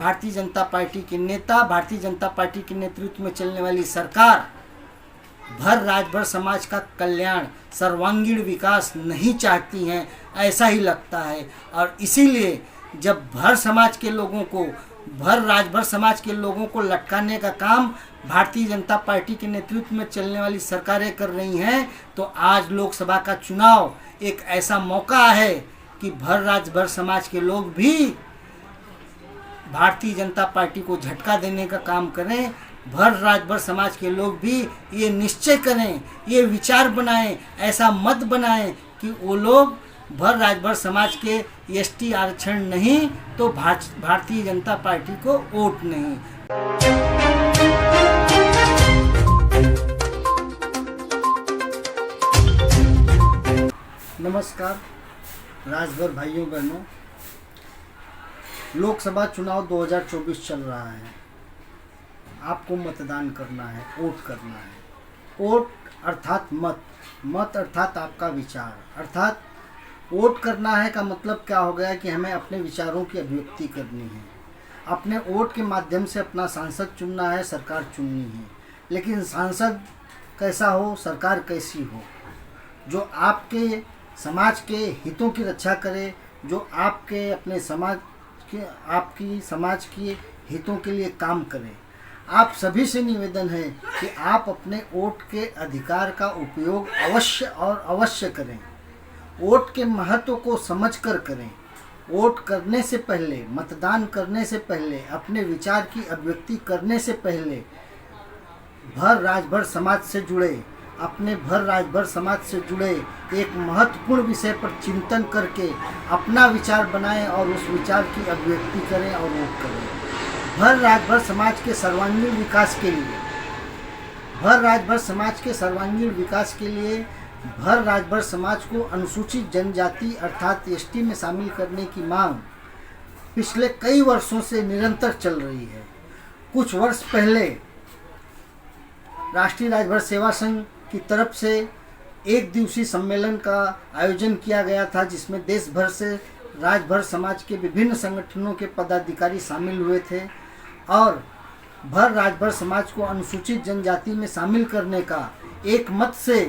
Bharatiya Janata party के नेता, Bharatiya Janata party के नेतृत्व में चलने वाली सरकार भर राजभर समाज का कल्याण, सर्वांगीण विकास नहीं चाहती हैं, ऐसा ही लगता है। और इसीलिए जब भर समाज के लोगों को, भर राजभर समाज के लोगों को लटकाने का काम भारतीय जनता पार्टी के नेतृत्व में चलने वाली सरकारें कर रही हैं, तो आज लोकसभा का चुनाव एक ऐसा मौका है कि भर राजभर समाज के लोग भी भारतीय जनता पार्टी को झटका देने का काम करें। भर राजभर समाज के लोग भी ये निश्चय करें, ये विचार बनाएं, ऐसा मत बनाएं कि वो लोग भर राजभर समाज के एसटी आरक्षण नहीं तो भारतीय जनता पार्टी को वोट नहीं। नमस्कार राजभर भाइयों बहनों, लोकसभा चुनाव 2024 चल रहा है। आपको मतदान करना है, वोट करना है। वोट अर्थात मत, मत अर्थात आपका विचार, अर्थात वोट करना है का मतलब क्या हो गया कि हमें अपने विचारों की अभिव्यक्ति करनी है। अपने वोट के माध्यम से अपना सांसद चुनना है, सरकार चुननी है। लेकिन सांसद कैसा हो, सरकार कैसी हो, जो आपके समाज के हितों की रक्षा करे, जो आपके अपने समाज के, आपकी समाज के हितों के लिए काम करे। आप सभी से निवेदन है कि आप अपने वोट के अधिकार का उपयोग अवश्य और अवश्य करें। वोट के महत्व को समझकर करें। वोट करने से पहले, मतदान करने से पहले, अपने विचार की अभिव्यक्ति करने से पहले भर राजभर समाज से जुड़े, अपने भर राजभर समाज से जुड़े एक महत्वपूर्ण विषय पर चिंतन करके अपना विचार बनाएं और उस विचार की अभिव्यक्ति करें और वोट करें। भर राजभर समाज के सर्वांगीण विकास के लिए, भर राजभर समाज के सर्वांगीण विकास के लिए भर राजभर समाज को अनुसूचित जनजाति अर्थात एसटी में शामिल करने की मांग पिछले कई वर्षों से निरंतर चल रही है। कुछ वर्ष पहले राष्ट्रीय राजभर सेवा संघ की तरफ से एक दिवसीय सम्मेलन का आयोजन किया गया था, जिसमें देश भर से राजभर समाज के विभिन्न संगठनों के पदाधिकारी शामिल हुए थे और भर राजभर समाज को अनुसूचित जनजाति में शामिल करने का एक मत से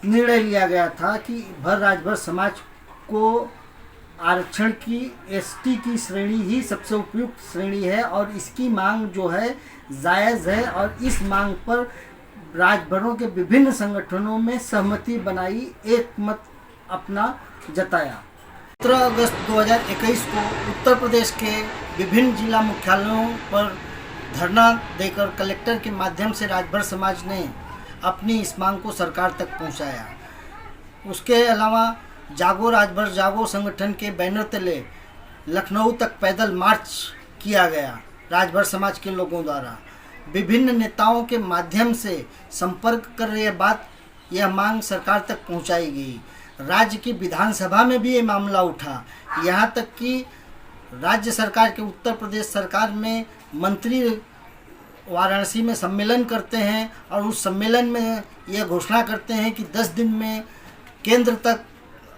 निर्णय लिया गया था कि भर राजभर समाज को आरक्षण की एसटी की श्रेणी ही सबसे उपयुक्त श्रेणी है और इसकी मांग जो है जायज़ है। और इस मांग पर राजभरों के विभिन्न संगठनों में सहमति बनाई, एक मत अपना जताया। 17 अगस्त 2021 को उत्तर प्रदेश के विभिन्न जिला मुख्यालयों पर धरना देकर कलेक्टर के माध्यम से राजभर समाज ने अपनी इस मांग को सरकार तक पहुंचाया। उसके अलावा जागो राजभर जागो संगठन के बैनर तले लखनऊ तक पैदल मार्च किया गया। राजभर समाज के लोगों द्वारा विभिन्न नेताओं के माध्यम से संपर्क कर यह मांग सरकार तक पहुंचाई गई। राज्य की विधानसभा में भी ये मामला उठा, यहाँ तक कि राज्य सरकार के उत्तर प्रदेश सरकार में मंत्री वाराणसी में सम्मेलन करते हैं और उस सम्मेलन में यह घोषणा करते हैं कि 10 दिन में केंद्र तक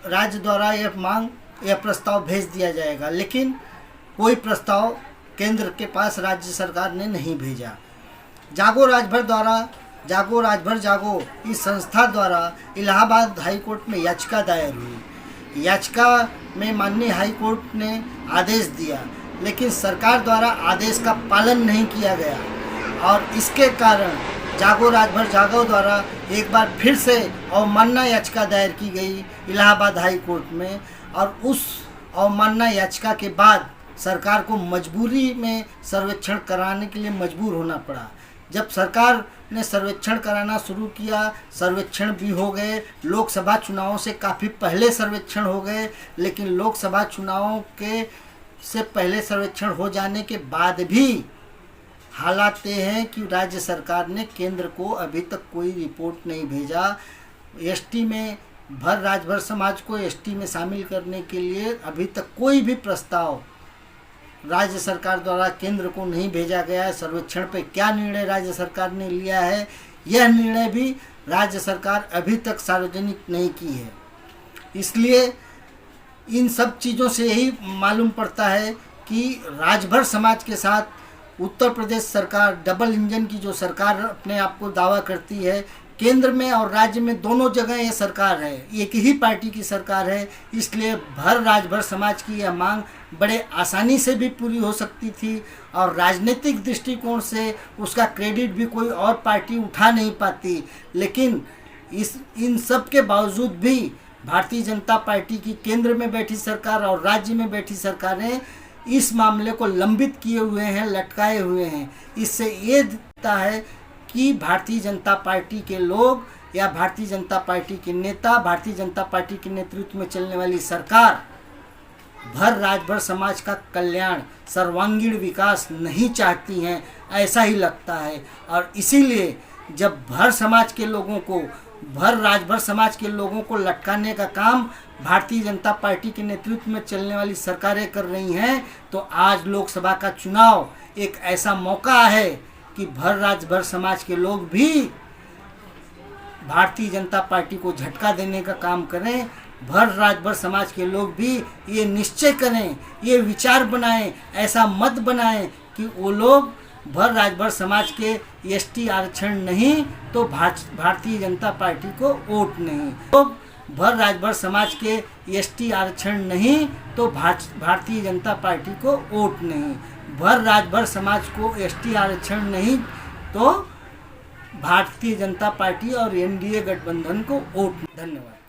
राज्य द्वारा यह प्रस्ताव भेज दिया जाएगा। लेकिन कोई प्रस्ताव केंद्र के पास राज्य सरकार ने नहीं भेजा। जागो राजभर जागो इस संस्था द्वारा इलाहाबाद हाई कोर्ट में याचिका दायर हुई। याचिका में माननीय हाई कोर्ट ने आदेश दिया, लेकिन सरकार द्वारा आदेश का पालन नहीं किया गया और इसके कारण जागो राजभर जागो द्वारा एक बार फिर से अवमानना याचिका दायर की गई इलाहाबाद हाई कोर्ट में। और उस अवमानना याचिका के बाद सरकार को मजबूरी में सर्वेक्षण कराने के लिए मजबूर होना पड़ा। जब सरकार ने सर्वेक्षण कराना शुरू किया, सर्वेक्षण भी हो गए, लोकसभा चुनावों से काफ़ी पहले सर्वेक्षण हो गए, लेकिन लोकसभा चुनावों के से पहले सर्वेक्षण हो जाने के बाद भी हालात ये हैं कि राज्य सरकार ने केंद्र को अभी तक कोई रिपोर्ट नहीं भेजा। एसटी में भर राजभर समाज को एसटी में शामिल करने के लिए अभी तक कोई भी प्रस्ताव राज्य सरकार द्वारा केंद्र को नहीं भेजा गया है। सर्वेक्षण पे क्या निर्णय राज्य सरकार ने लिया है, यह निर्णय भी राज्य सरकार अभी तक सार्वजनिक नहीं की है। इसलिए इन सब चीज़ों से यही मालूम पड़ता है कि राजभर समाज के साथ उत्तर प्रदेश सरकार, डबल इंजन की जो सरकार अपने आप को दावा करती है, केंद्र में और राज्य में दोनों जगह ये सरकार है, एक ही पार्टी की सरकार है, इसलिए राजभर समाज की यह मांग बड़े आसानी से भी पूरी हो सकती थी और राजनीतिक दृष्टिकोण से उसका क्रेडिट भी कोई और पार्टी उठा नहीं पाती। लेकिन इन सब के बावजूद भी भारतीय जनता पार्टी की केंद्र में बैठी सरकार और राज्य में बैठी सरकारें इस मामले को लंबित किए हुए हैं, लटकाए हुए हैं। इससे ये दिखता है कि भारतीय जनता पार्टी के लोग या भारतीय जनता पार्टी के नेता, भारतीय जनता पार्टी के नेतृत्व में चलने वाली सरकार राजभर समाज का कल्याण, सर्वांगीण विकास नहीं चाहती हैं, ऐसा ही लगता है। और इसीलिए जब राजभर समाज के लोगों को लटकाने का काम भारतीय जनता पार्टी के नेतृत्व में चलने वाली सरकारें कर रही हैं, तो आज लोकसभा का चुनाव एक ऐसा मौका है कि राजभर समाज के लोग भी भारतीय जनता पार्टी को झटका देने का काम करें। राजभर समाज के लोग भी ये निश्चय करें, ये विचार बनाएं, ऐसा मत बनाएं कि वो लोग राजभर समाज के एसटी आरक्षण नहीं तो भारतीय जनता पार्टी को वोट नहीं, तो राजभर समाज के एसटी आरक्षण नहीं तो भारतीय जनता पार्टी को वोट नहीं, राजभर समाज को एसटी आरक्षण नहीं तो भारतीय जनता पार्टी और एनडीए गठबंधन को वोट। धन्यवाद।